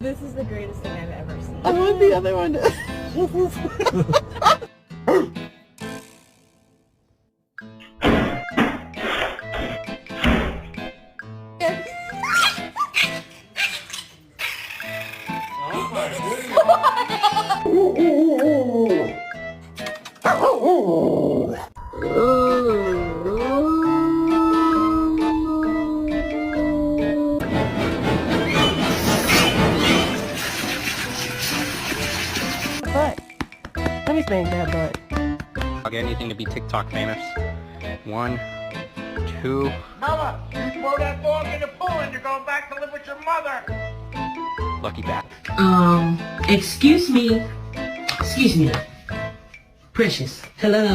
This is the greatest thing I've ever seen. I want the other one. Butt. Let me spank that butt. I'll get anything to be TikTok famous. 1, 2. Mama, you throw that dog in the pool and you're going back to live with your mother. Lucky bat. Excuse me. Precious. Hello.